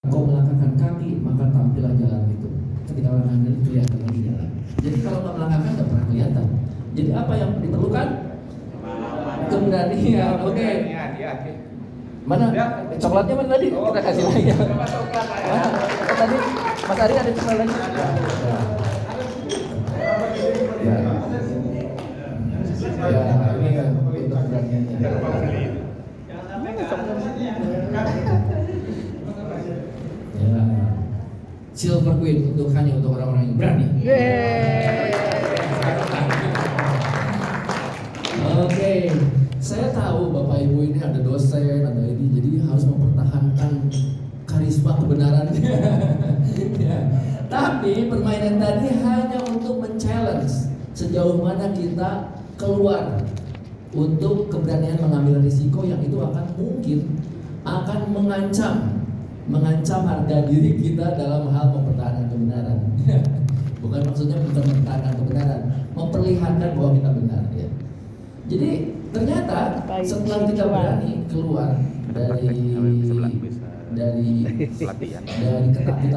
Kau melangkahkan kaki, maka tampillah jalan itu. Ketika melangkahkan itu kelihatan lagi jalan. Jadi kalau nggak melangkahkan nggak pernah kelihatan. Jadi apa yang diperlukan? Keberanian. Oke. Mana? Coklatnya mana tadi? Kita kasih lagi. Tadi Mas Ari ada coklat lagi. Ya. Ya, ini untuk keberaniannya. Ya. Silver Queen untuk hanya untuk orang-orang yang berani. Oke, saya tahu Bapak Ibu ini ada dosen, ada ini, jadi harus mempertahankan karisma kebenarannya. Ya. Tapi permainan tadi hanya untuk men-challenge sejauh mana kita keluar untuk keberanian mengambil risiko yang itu akan mungkin akan mengancam harga diri kita dalam hal mempertahankan kebenaran. Bukan maksudnya mempertahankan kebenaran, memperlihatkan bahwa kita benar. Ya. Jadi ternyata setelah kita berani keluar dari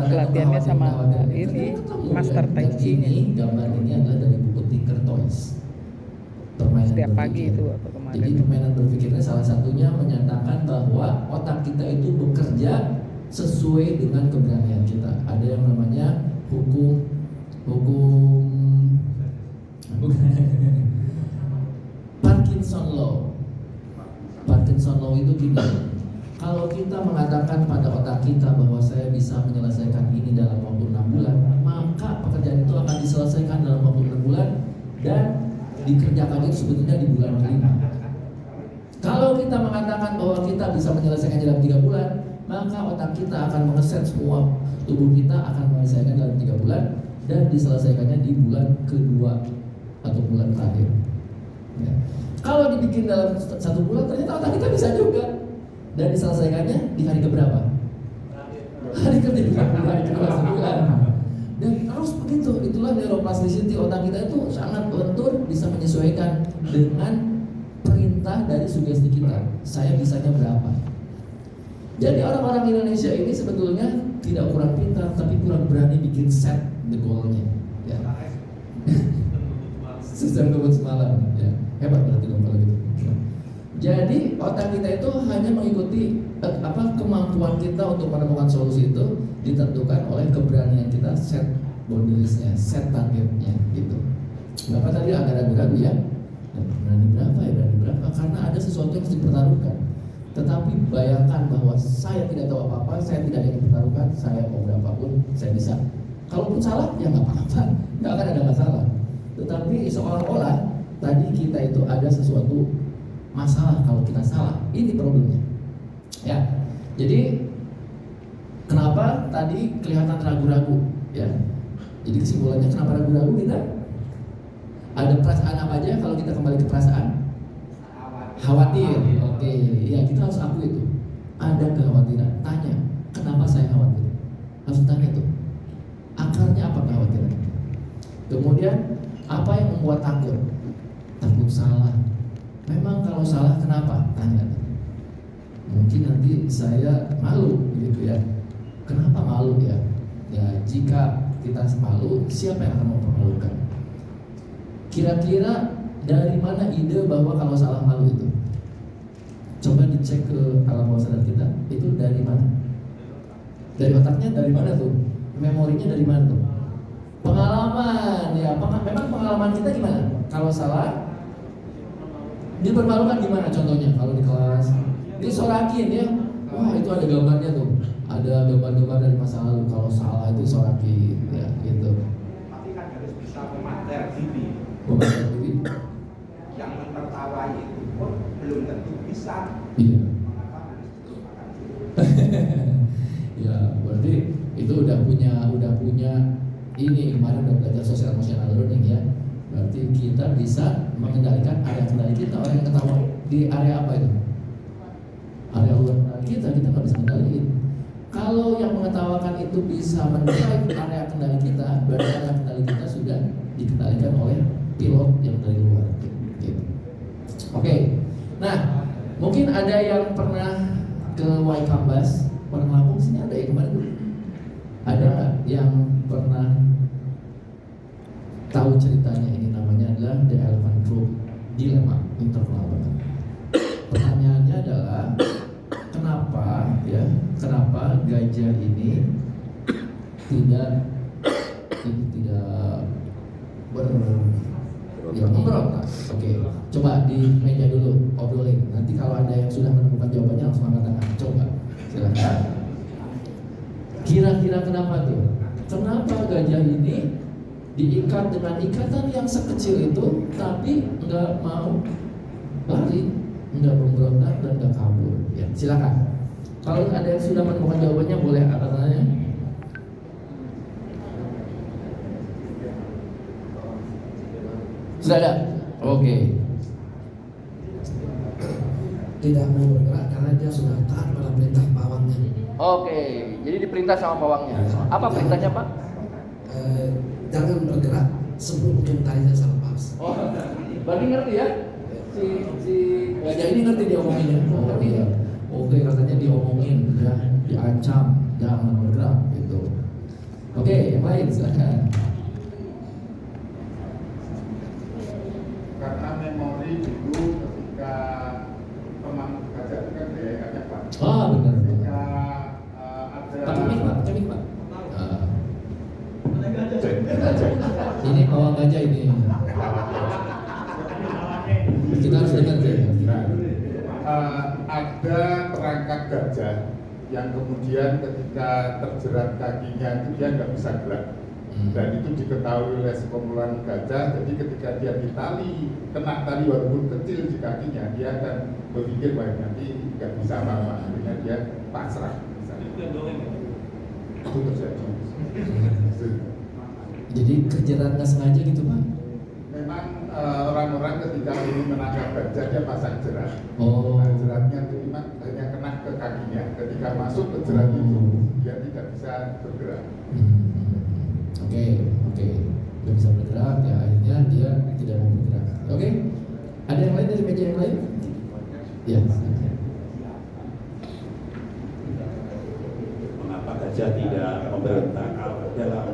pelatihannya sama ini Master Tai Chi. Ini gambar ini adalah dari buku Tinker Toys. Permainan Setiap pagi berpikir. itu apa kemarin? Jadi permainan berpikirnya salah satunya menyatakan bahwa otak kita itu bekerja sesuai dengan keberanian kita. Ada yang namanya hukum Parkinson Law. Parkinson Law itu gini. Kalau kita mengatakan pada otak kita bahwa saya bisa menyelesaikan ini dalam waktu 6 bulan, maka pekerjaan itu akan diselesaikan dalam waktu 6 bulan dan dikerjakan itu sebetulnya di bulan kelima. Kalau kita mengatakan bahwa kita bisa menyelesaikan dalam 3 bulan, maka otak kita akan mengeset semua tubuh kita akan menyelesaikan dalam 3 bulan dan diselesaikannya di bulan kedua atau bulan terakhir. Ya. Kalau dibikin dalam 1 bulan, ternyata otak kita bisa juga dan diselesaikannya di hari keberapa? Hari ketiga, hari kedua sebulan. Dan terus begitu, itulah neuroplasticity otak kita itu sangat lentur bisa menyesuaikan dengan perintah dari sugesti kita. Saya bisanya berapa? Jadi orang-orang Indonesia ini sebetulnya tidak kurang pintar, tapi kurang berani bikin set the goal-nya. Ya. Sistem kebut semalam. Ya. Hebat berarti dong kalau gitu. Jadi otak kita itu hanya mengikuti kemampuan kita untuk menemukan solusi itu ditentukan oleh keberanian kita set boundariesnya, set targetnya gitu. Bapak tadi agak ragu-ragu ya, berani berapa? Karena ada sesuatu yang harus dipertaruhkan. Tetapi bayangkan bahwa saya tidak tahu apa-apa, saya tidak ada yang dipertaruhkan, saya mau berapapun saya bisa. Kalaupun salah ya nggak apa-apa, nggak akan ada masalah. Tetapi seolah-olah tadi kita itu ada sesuatu masalah kalau kita salah, ini problemnya. Ya, jadi kenapa tadi kelihatan ragu-ragu? Ya, jadi kesimpulannya kenapa ragu-ragu kita? Ada perasaan apa aja kalau kita kembali ke perasaan? Khawatir. Oke, ya kita harus akui itu. Ada kekhawatiran. Tanya, kenapa saya khawatir? Harus tanya tuh. Akarnya apa kekhawatiran? Kemudian apa yang membuat takut? Takut salah. Memang kalau salah kenapa? Tanya. Mungkin nanti saya malu gitu ya. Kenapa malu ya? Ya jika kita malu, siapa yang akan mempermalukan? Kira-kira dari mana ide bahwa kalau salah malu itu? Coba dicek ke alam bawah sadar kita. Itu dari mana? Dari otaknya dari mana tuh? Memorinya dari mana tuh? Pengalaman ya. Memang pengalaman kita gimana? Kalau salah dipermalukan gimana contohnya? Kalau di kelas disorakin ya, wah itu ada gambarnya tuh, ada gambar-gambar dari masa lalu. Kalau salah itu disorakin ya gitu. Tapi kan harus bisa memater diri. Memater diri. Yang menertawai itu pun belum tentu bisa. Iya. Mengapa harus dilupakan? Ya berarti itu udah punya ini kemarin udah belajar social emotional learning ya. Berarti kita bisa mengendalikan area kendali kita. Orang yang ketawa di area apa itu? Area luar kita nggak bisa kendaliin. Kalau yang mengetawakan itu bisa mendrive area kendali kita, berarti area kendali kita sudah dikendalikan oleh pilot yang dari luar. Gitu. Oke. Nah, mungkin ada yang pernah ke Waikambas, Padang Lampung sini ada ya kemarin ceritanya ini namanya adalah The Elephant Truth Dilemma, internal banget. Pertanyaannya adalah kenapa gajah ini tidak memberontak. Oke, coba di meja dulu obrolin. Nanti kalau ada yang sudah menemukan jawabannya langsung angkat tangan. Coba, silakan. Kira-kira kenapa tuh? Kenapa gajah ini diikat dengan ikatan yang sekecil itu, tapi nggak mau lari, nggak memberontak dan nggak kabur? Ya, silakan. Kalau ada yang sudah menemukan jawabannya boleh angkat tangannya. Sudah ada? Oke. Tidak mau bergerak karena dia sudah taat pada perintah pawangnya. Oke, jadi diperintah sama pawangnya. Apa perintahnya, Pak? Jangan bergerak sebelum ujung talinya saya lepas. Oh, berarti ngerti ya? Si gajah ini ngerti diomonginnya. Oh iya. Oke, katanya diomongin, ya, diancam, jangan bergerak gitu. Oke, yang lain silakan. Karena memori dulu ketika teman gajah itu kan gaya Pak. Ah, benar. Ketika ada Pakai mic, Pak. Ini pawang gajah ini. Kita harus dengar ya. Ada perangkat gajah yang kemudian ketika terjerat kakinya itu dia nggak bisa gerak. Dan itu diketahui oleh sekumpulan gajah. Jadi ketika dia ditali, kena tali walaupun kecil di kakinya, dia akan berpikir bahwa nanti nggak bisa apa-apa. Akhirnya dia pasrah. Itu terjadi. Jadi kejerat nggak sengaja gitu, Pak? Memang orang-orang ketika ini menangkap gajah dia pasang jerat. Oh. Nah, jeratnya itu memang hanya kena ke kakinya. Ketika masuk ke jerat itu, dia tidak bisa bergerak. Oke, nggak bisa bergerak ya, akhirnya dia tidak mau bergerak. Oke, ada yang lain dari meja yang lain? Ya. Mengapa gajah tidak memberontak? Kalau dalam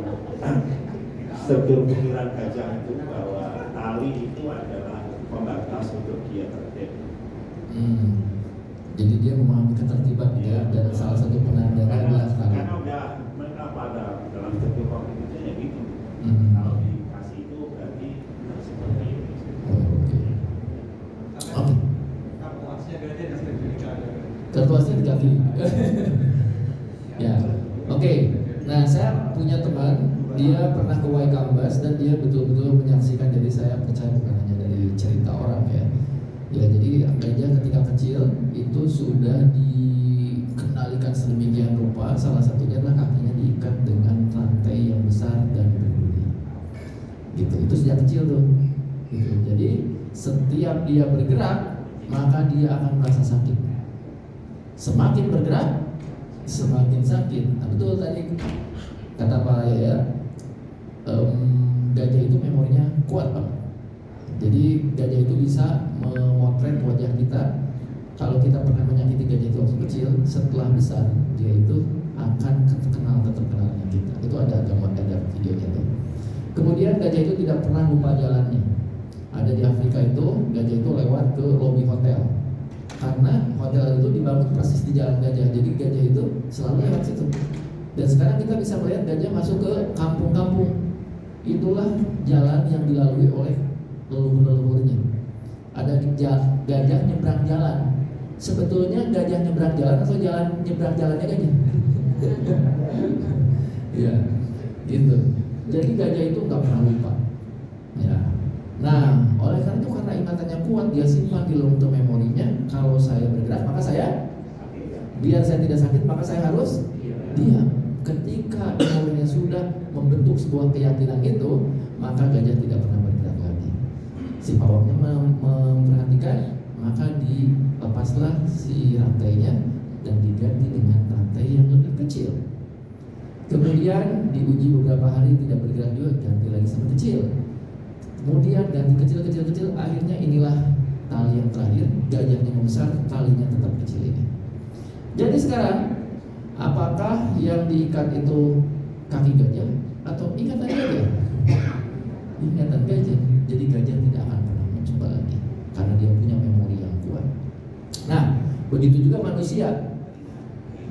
struktur pikiran gajah itu bahwa tali itu adalah pembatas untuk dia tertib. Jadi dia memahami ketertiban ya, dan salah satu penandanya adalah tali. Karena udah mereka pada dalam struktur kognitinya ya gitu. Kalau dikasih itu berarti seperti itu. Oke. Kartu asnya di kaki. Ya, oke. Nah, saya punya teman, dia pernah ke Waikambas dan dia betul-betul menyaksikan. Jadi saya percaya bukan hanya dari cerita orang ya. Ya, jadi gajah ketika kecil itu sudah dikendalikan sedemikian rupa. Salah satunya adalah kakinya diikat dengan rantai yang besar dan berduri. Gitu. Itu sejak kecil tuh. Gitu. Jadi setiap dia bergerak, maka dia akan merasa sakit. Semakin bergerak, semakin sakit. Nah, betul tadi kata Pak ya, gajah itu memorinya kuat banget. Jadi gajah itu bisa memotret wajah kita. Kalau kita pernah menyakiti gajah itu waktu kecil, setelah besar dia itu akan tetap kenal dengan kita. Itu ada gambar, ada videonya tuh. Kemudian gajah itu tidak pernah lupa jalannya. Ada di Afrika itu, gajah itu lewat ke lobi hotel. Karena hotel itu dibangun persis di jalan gajah. Jadi gajah itu selalu lewat situ. Dan sekarang kita bisa melihat gajah masuk ke kampung-kampung. Itulah jalan yang dilalui oleh leluhur-leluhurnya. Ada gajah nyebrang jalan. Sebetulnya gajah nyebrang jalan atau jalan nyebrang jalannya gajah? Iya, gitu. Jadi gajah itu nggak pernah lupa. Ya. Nah, oleh karena itu karena ingatannya kuat, dia simpan di luntur memorinya. Kalau saya bergerak, maka saya biar saya tidak sakit, maka saya harus diam. Ketika memorinya sudah membentuk sebuah keyakinan itu, maka gajah tidak pernah bergerak lagi. Si pawangnya memperhatikan, maka dilepaslah si rantainya dan diganti dengan rantai yang lebih kecil. Kemudian diuji beberapa hari tidak bergerak juga, ganti lagi sama kecil. Kemudian ganti kecil, akhirnya inilah tali yang terakhir. Gajahnya membesar, talinya tetap kecil ini. Jadi sekarang, apakah yang diikat itu kaki gajah atau ikatan gajah? ingatan gajah. Jadi gajah tidak akan pernah mencoba lagi karena dia punya memori yang kuat. Nah, begitu juga manusia.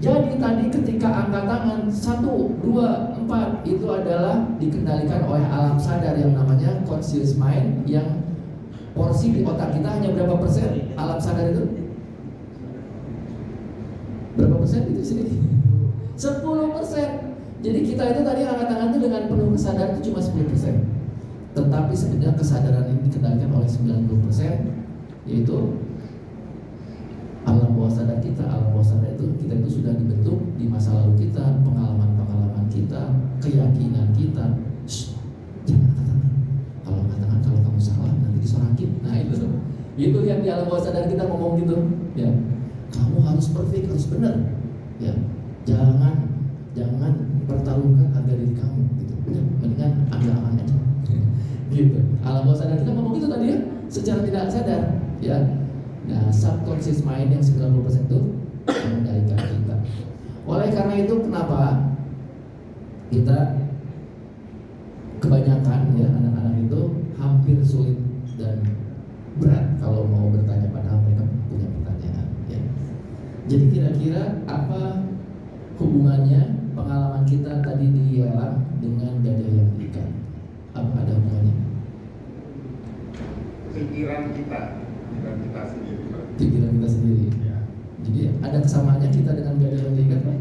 Jadi tadi ketika angkat tangan 1, 2, 4 itu adalah dikendalikan oleh alam sadar yang namanya conscious mind, yang porsi di otak kita hanya berapa persen alam sadar itu? Berapa persen itu sini? 10%. Jadi kita itu tadi angkat tangan itu dengan penuh kesadaran itu cuma 10%. Tetapi sebenarnya kesadaran ini dikendalikan oleh 90%, yaitu alam bawah sadar kita. Alam bawah sadar itu kita itu sudah dibentuk di masa lalu kita, pengalaman-pengalaman kita, keyakinan kita. Jangan angkat tangan. Kalau angkat tangan, kalau kamu salah nanti disorakin. Nah itu yang di alam bawah sadar kita ngomong gitu. Ya, kamu harus perfect, harus benar. Ya, jangan pertaruhkan harga diri kamu. Gitu. Udah, mendingan ambil aman aja. Gitu. Alam bawah sadar kita ngomong gitu tadi ya, secara tidak sadar. Ya. Nah, subconscious mind yang 90% itu mengendalikan kita. Oleh karena itu kenapa kita kebanyakan ya anak-anak itu hampir sulit dan berat kalau mau bertanya, padahal mereka punya pertanyaan ya. Jadi kira-kira apa hubungannya pengalaman kita tadi di lelang dengan gajah yang diikat? Apa ada hubungannya? Pikiran kita sendiri. Pikiran kita sendiri. Ya. Jadi ada kesamaannya kita dengan gajah yang diikat, Pak?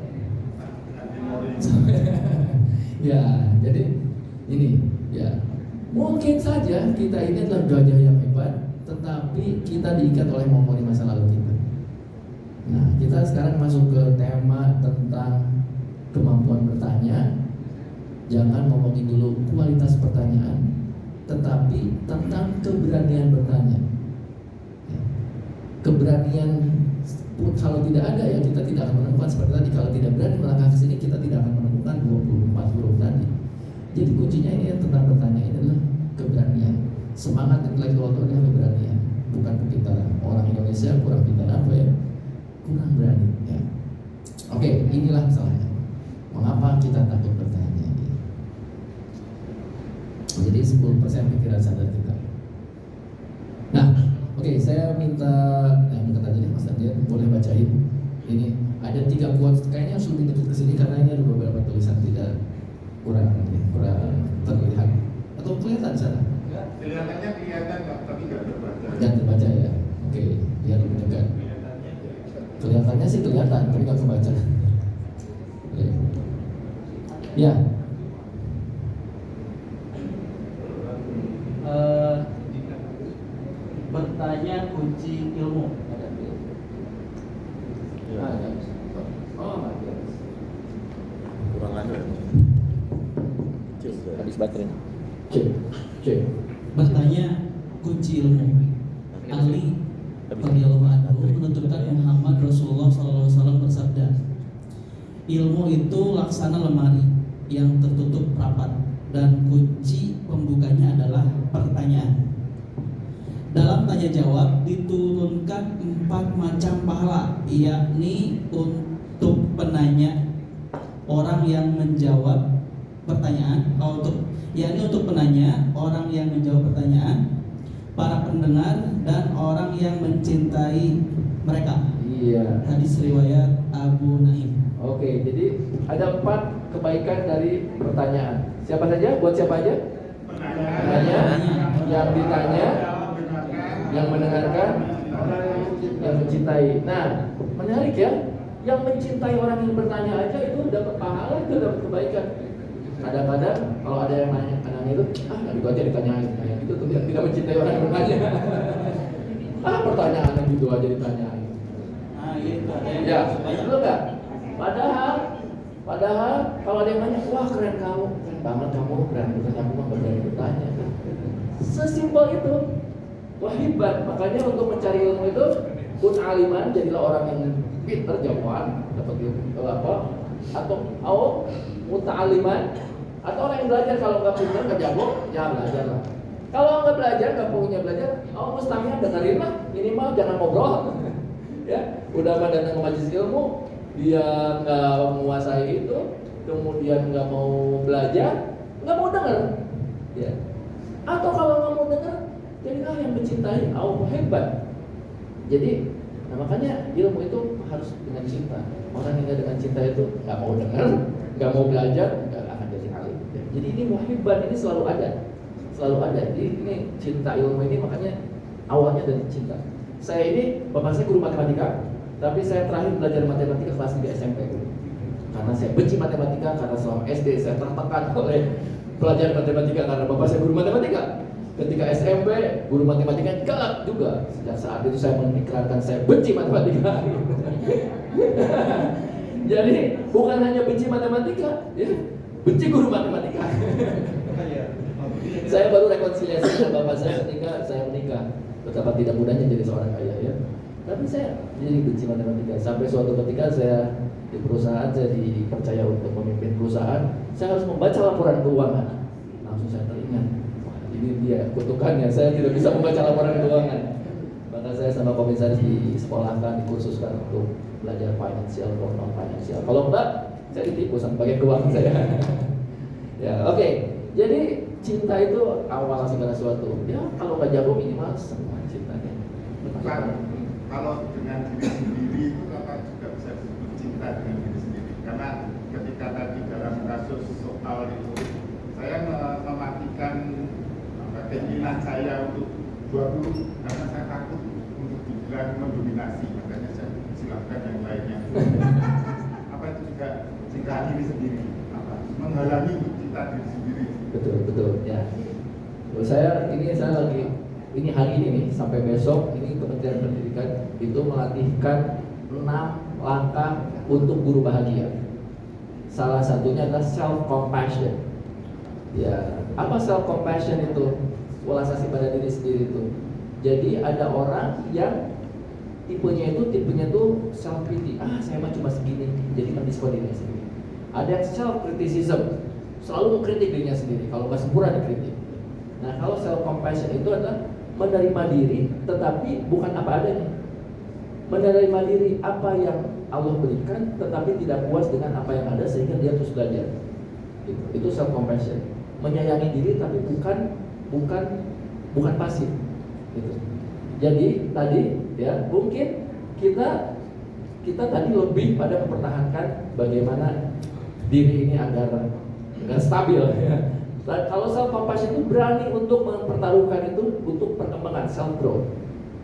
Ya, jadi ini ya mungkin saja kita ini adalah gajah yang hebat, tetapi kita diikat oleh memori masa lalu kita. Nah, kita sekarang masuk ke tema tentang kemampuan bertanya. Jangan ngomongin dulu kualitas pertanyaan, tetapi tentang keberanian bertanya. Keberanian pun kalau tidak ada ya kita tidak akan menemukan, seperti tadi kalau tidak berani melangkah ke sini kita tidak akan menemukan 24 huruf tadi. Jadi kuncinya ini tentang bertanya ini adalah keberanian. Semangat intelektual itu adalah keberanian, bukan kepintaran. Orang Indonesia kurang pintar apa ya? Kurang berani ya. Oke, inilah masalahnya. Mengapa kita takut bertanya? Jadi 10% pikiran sadar kita. Nah, oke, saya minta aja deh Mas Adian, boleh bacain. Ini ada 3 quotes, kayaknya harus lebih dekat ke sini karena ini ada beberapa tulisan tidak kurang terlihat. Atau kelihatan di sana? Kelihatannya kelihatan tapi nggak terbaca. Nggak terbaca ya. Oke, biar lebih dekat. Kelihatannya sih kelihatan, tapi nggak kebaca. Oke. Ya. Bertanya kunci ilmu. Ada. Oh, ada. Kurang ada. Habis baterai. Cek. Bertanya kunci ilmu. Ali radhiyallahu anhu menuturkan Muhammad Rasulullah SAW bersabda, ilmu itu laksana lemari yang tertutup rapat dan kunci pembukanya adalah pertanyaan. Dalam tanya jawab diturunkan 4 macam pahala, yakni untuk penanya, orang yang menjawab pertanyaan, untuk penanya, orang yang menjawab pertanyaan, para pendengar dan orang yang mencintai mereka. Iya. Hadis riwayat Abu Naim. Oke, jadi ada 4 kebaikan dari pertanyaan. Siapa saja? Buat siapa aja? Penanya, yang ditanya, yang mendengarkan, yang mencintai. Nah, menarik ya. Yang mencintai orang yang bertanya aja itu dapat pahala, itu dapat kebaikan. Kadang-kadang kalau ada yang nanya itu, itu aja ditanyain. Nah, itu tidak mencintai orang yang bertanya. Pertanyaannya gitu aja ditanyain. Itu ada yang Ya, betul nggak? Padahal kalau ada yang nanya, wah keren kamu, keren banget kamu, berani bertanya, aku mah berani bertanya. Sesimpel itu. Wah hebat, makanya untuk mencari ilmu itu kun aliman, jadilah orang yang pintar jawaban, dapat ilmu apa? Atau muta'aliman, atau orang yang belajar. Kalau nggak pintar nggak jago, ya belajar lah. Kalau nggak belajar, nggak punya belajar, mustahil dengerin lah, minimal jangan ngobrol. Ya, udah pada datang ke majelis ilmu, dia nggak menguasai itu, kemudian nggak mau belajar, nggak mau denger. Ya. Atau kalau nggak mau dengar, jadilah yang mencintai Allah hebat. Jadi, nah makanya ilmu itu harus dengan cinta. Orang yang nggak dengan cinta itu nggak mau dengar, nggak mau belajar, nggak akan jadi alim. Jadi ini muhibban ini selalu ada. Jadi ini cinta ilmu ini makanya awalnya dari cinta. Saya ini, bapak saya guru matematika, tapi saya terakhir belajar matematika kelas 3 SMP. Karena saya benci matematika, karena selama SD saya tertekan oleh pelajaran matematika karena bapak saya guru matematika. Ketika SMP, guru matematika galak juga. Sejak saat itu saya mengikrarkan saya benci matematika. Jadi bukan hanya benci matematika, ya, benci guru matematika. Saya baru rekonsiliasi dengan bapak saya ketika saya menikah. Betapa tidak mudahnya jadi seorang ayah, ya. Tapi saya jadi benci matematika. Sampai suatu ketika saya di perusahaan, saya dipercaya untuk memimpin perusahaan, saya harus membaca laporan keuangan. Langsung saya teringat, wah ini dia kutukannya, saya tidak bisa membaca laporan keuangan. Maka saya sama komisaris disekolahkan, dikursuskan untuk belajar financial or non financial. Kalau enggak, saya ditipu sama bagian keuangan saya. Ya, oke. Jadi cinta itu awal segala sesuatu. Ya, kalau nggak jago minimal semua cintanya. Kalau dengan diri sendiri itu apa juga bisa disebut cinta dengan diri sendiri? Karena ketika tadi dalam kasus soal itu, saya mematikan keinginan saya untuk 20 karena saya takut untuk dibilang mendominasi, makanya saya silakan yang lainnya. Apa itu juga cinta diri sendiri? Apa menghalangi cinta diri sendiri? Betul ya. Saya lagi hari ini nih sampai besok ini Kementerian Pendidikan itu melatihkan 6 langkah untuk guru bahagia. Salah satunya adalah self compassion. Ya, apa self compassion itu? Welas asih pada diri sendiri itu. Jadi ada orang yang tipenya itu self pity. Saya mah cuma segini, jadi mendiskon dirinya sendiri. Ada yang self criticism, selalu mengkritik dirinya sendiri. Kalau nggak sempurna dikritik. Nah, kalau self compassion itu adalah menerima diri, tetapi bukan apa adanya. Menerima diri apa yang Allah berikan, tetapi tidak puas dengan apa yang ada sehingga dia terus belajar. Itu self compassion. Menyayangi diri, tapi bukan pasif. Gitu. Jadi tadi ya mungkin kita tadi lebih pada mempertahankan bagaimana diri ini agar stabil ya. Dan kalau self compassion itu berani untuk mempertaruhkan itu untuk perkembangan self growth.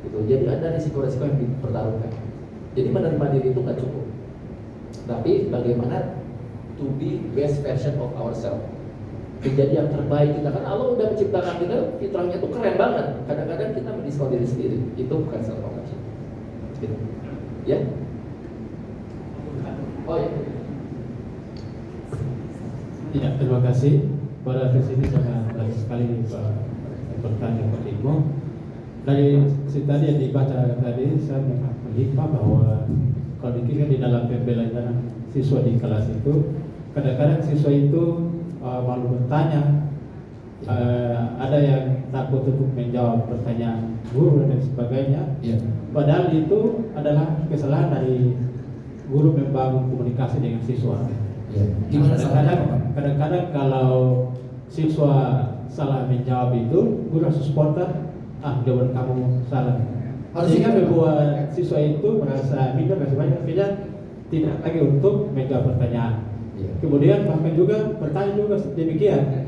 Gitu. Jadi ada risiko-risiko yang dipertaruhkan. Jadi menerima diri itu nggak cukup. Tapi bagaimana to be best version of ourselves. Menjadi yang terbaik kita, kan Allah udah menciptakan kita, fitrahnya itu keren banget. Kadang-kadang kita mendiskon diri sendiri. Itu bukan self compassion. Gitu. Ya. Oh ya. Ya, terima kasih. Pada sini sangat baik sekali Pak pertanyaan Pak Imo. Dari tadi yang dibaca tadi saya melihat bahwa kalau dikira di dalam pembelajaran siswa di kelas itu kadang-kadang siswa itu malu bertanya, ada yang takut untuk menjawab pertanyaan guru dan sebagainya. Ya. Padahal itu adalah kesalahan dari guru membangun komunikasi dengan siswa. Ya. Gimana Kadang-kadang kalau siswa salah menjawab itu, guru langsung spontan, jawaban kamu salah. Sehingga membuat siswa itu merasa minder dan sebagainya, tidak lagi untuk menjawab pertanyaan. Ya. Kemudian bahkan juga bertanya juga demikian.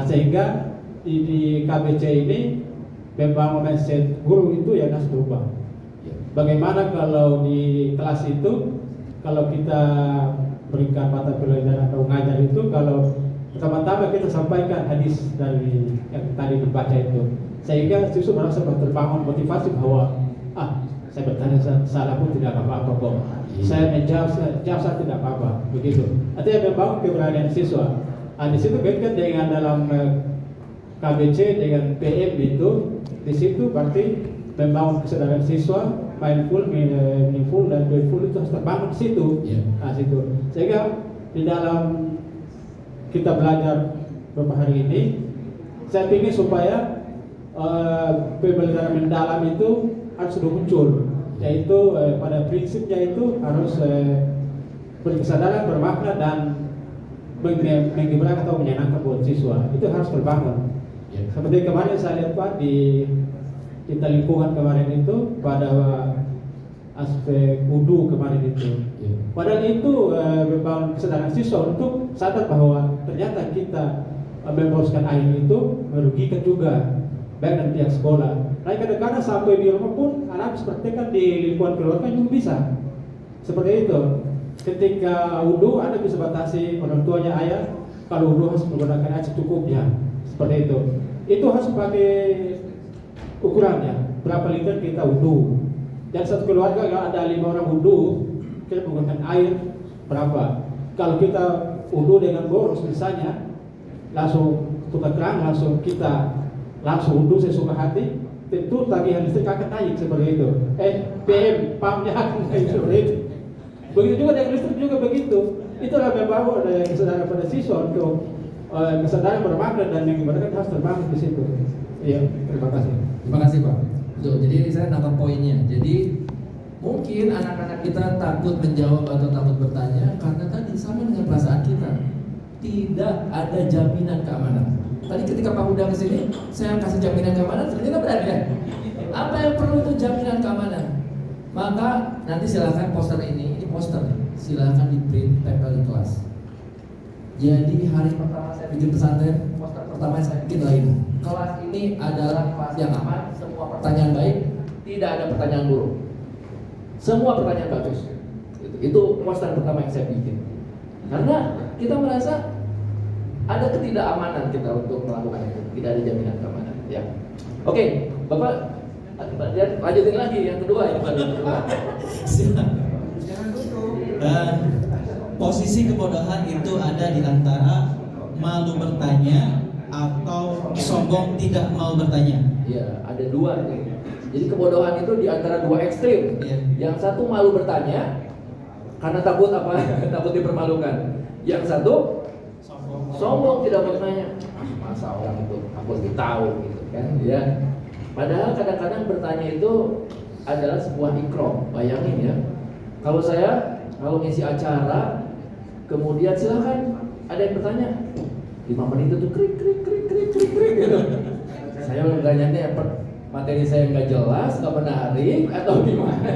Sehingga di KBC ini membangun mindset guru itu yang harus berubah. Ya. Bagaimana kalau di kelas itu, kalau kita berikan mata pelajaran atau ngajar itu, kalau pertama-tama kita sampaikan hadis dari yang tadi dibaca itu, sehingga siswa merasa terbangun motivasi bahwa saya bertanya salah pun tidak apa-apa kok, saya menjawab saya tidak apa-apa, begitu. Artinya membangun keberanian siswa. Di situ kaitkan dengan dalam KBC dengan PM itu, di situ berarti membangun kesadaran siswa, mindful, meaningful dan joyful itu harus terbangun di situ. Situ. Sehingga di dalam kita belajar beberapa hari ini, saya ingin supaya pembelajaran mendalam itu harus sudah muncul, yaitu pada prinsipnya itu harus berkesadaran, bermakna dan menggerakkan atau menyenangkan buat siswa. Itu harus terbangun. Ya. Seperti kemarin saya lihat Pak di kita lingkungan kemarin itu pada aspek wudu kemarin itu. Ya. Padahal itu membangun kesadaran siswa untuk sadar bahwa ternyata kita memboroskan air itu merugikan juga baik dari pihak sekolah. Nah kadang-kadang sampai di rumah pun anak praktekkan di lingkungan keluarga juga bisa. Seperti itu. Ketika wudu Anda bisa batasi orang tuanya ayah, kalau wudu harus menggunakan air secukupnya. Seperti itu. Itu harus pakai ukurannya. Berapa liter kita wudu. Dan satu keluarga kalau ada 5 orang wudu, kita menggunakan air berapa. Kalau kita wudu dengan boros misalnya, langsung tukar keran, langsung kita langsung wudu sesuka hati, tentu tagihan listrik akan naik seperti itu. PM pumpnya akan naik seperti itu. Begitu juga dengan listrik juga begitu. Itulah membawa kesadaran pada siswa untuk kesadaran bermakna dan mengibaratkan harus terbangun di situ. Iya, terima kasih. Terima kasih Pak. Betul, jadi saya nambah poinnya. Jadi mungkin anak-anak kita takut menjawab atau takut bertanya karena tadi sama dengan perasaan kita. Tidak ada jaminan keamanan. Tadi ketika Pak Huda kesini, saya kasih jaminan keamanan, ternyata benar ya. Apa yang perlu itu jaminan keamanan? Maka nanti silakan poster ini poster, silakan di print, tempel di kelas. Jadi hari pertama saya bikin pesantren, poster pertama saya bikin lain. Kelas ini adalah kelas yang aman, semua pertanyaan baik, tidak ada pertanyaan buruk. Semua pertanyaan bagus. Itu poster pertama yang saya bikin. Karena kita merasa ada ketidakamanan kita untuk melakukan itu, tidak ada jaminan keamanan. Ya, oke, Bapak, lanjutin lagi yang kedua ini. Posisi kebodohan itu ada di antara malu bertanya atau sombong tidak mau bertanya. Ya, ada dua nih. Jadi kebodohan itu di antara dua ekstrim. Iya. Yang satu malu bertanya karena takut apa? Takut dipermalukan. Yang satu sombong tidak mau bertanya. Masa orang itu aku lebih tahu gitu kan? Ya. Padahal kadang-kadang bertanya itu adalah sebuah ikram. Bayangin ya. Kalau ngisi acara, kemudian silakan ada yang bertanya, 5 menit itu krik gitu. Saya bertanya materi saya nggak jelas, nggak menarik atau gimana?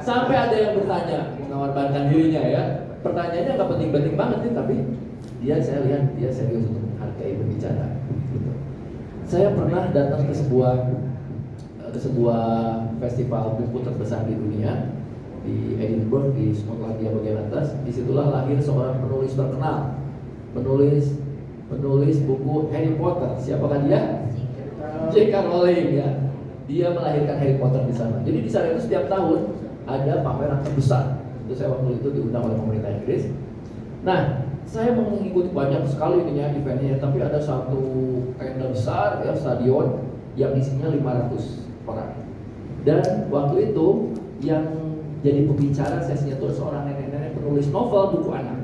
Sampai ada yang bertanya, mengorbankan dirinya ya. Pertanyaannya nggak penting-penting banget nih, tapi saya lihat dia serius untuk menghargai berbicara. Gitu. Saya pernah datang ke sebuah festival buku terbesar di dunia di Edinburgh di Skotlandia bagian atas. Disitulah lahir seorang penulis terkenal, penulis buku Harry Potter. Siapakah dia? J.K. Rowling ya. Dia melahirkan Harry Potter di sana. Jadi di sana itu setiap tahun ada pameran terbesar. Itu saya waktu itu diundang oleh pemerintah Inggris. Nah, saya mengikuti banyak sekali eventnya, tapi ada satu tenda besar ya, stadion yang isinya 500 orang. Dan waktu itu yang jadi pembicara sesinya itu seorang nenek-nenek penulis novel buku anak.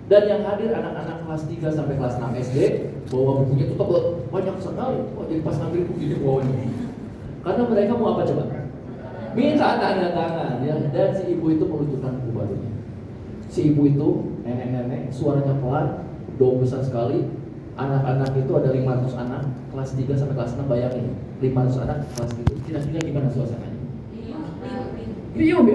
Dan yang hadir anak-anak kelas 3 sampai kelas 6 SD, bawa bukunya itu tebal, banyak sekali. Oh, jadi pas ngambil buku ini bawanya. Karena mereka mau apa coba? Minta tanda tangan ya. Dan si ibu itu meluncurkan buku barunya. Si ibu itu nenek-nenek, suaranya pelan, dom besar sekali. Anak-anak itu ada 500 anak, kelas 3 sampai kelas 6, bayangin 500 anak kelas itu. Kira-kira gimana suasananya? Riuh ya.